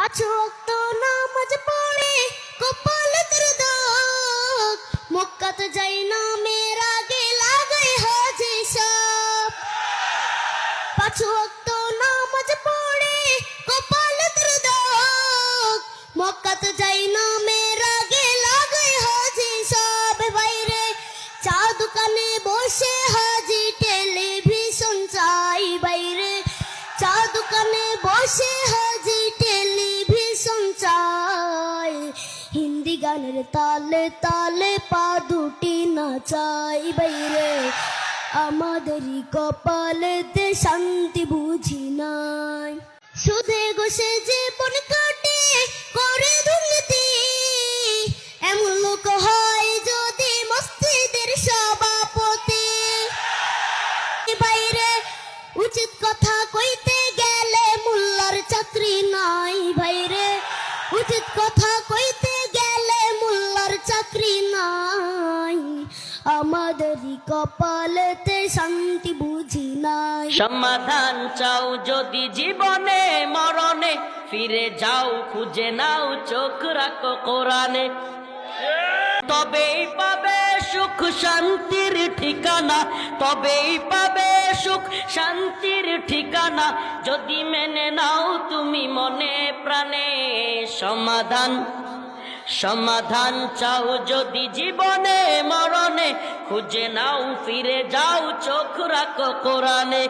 পাঁচ ওয়াক্ত নামাজ পড়ে কপাল তোর দাগ, মক্কাতে যাই না মেরা গে লাগাই হাজি সাহেব। পাঁচ ওয়াক্ত নামাজ পড়ে কপাল তোর দাগ, মক্কাতে যাই না মেরা গে লাগাই হাজি সাহেব। বাইরে চা দোকানে বসে হাজি টেলিভিশন চাই, বাইরে চা দোকানে বসে হাজি টেলিভিশন চাই। হিন্দি গানের তালে তালে পা দুটি নাচাই, বাইরে আমাদেরই কপালেতে শান্তি বুঝি নাই। সুদে গোসে জীবন কাটে করে দুর্নীতি, এমন লোক হয় যদি মসজিদের সভাপতি। বাইরে উচিত কথা কইতে গেলে মোল্লার চাকরি নাই, বাইরে উচিত কথা কইতে গেলে মোল্লার চাকরি নাই। আমাদেরই কপালেতে শান্তি বুঝি নাই। সমাধান চাও যদি জীবনে মরণে, ফিরে যাও খুঁজে নাও চোখ রাখো কোরআনে। তবেই পাবে সুখ শান্তির ঠিকানা, তবেই পাবে সুখ শান্তির ঠিকানা, যদি মেনে নাও তুমি মনে প্রাণে সমাধান। সমাধান চাও যদি জীবনে মরণে, খুঁজে নাও ফিরে যাও চোখ রাখো কোরআনে।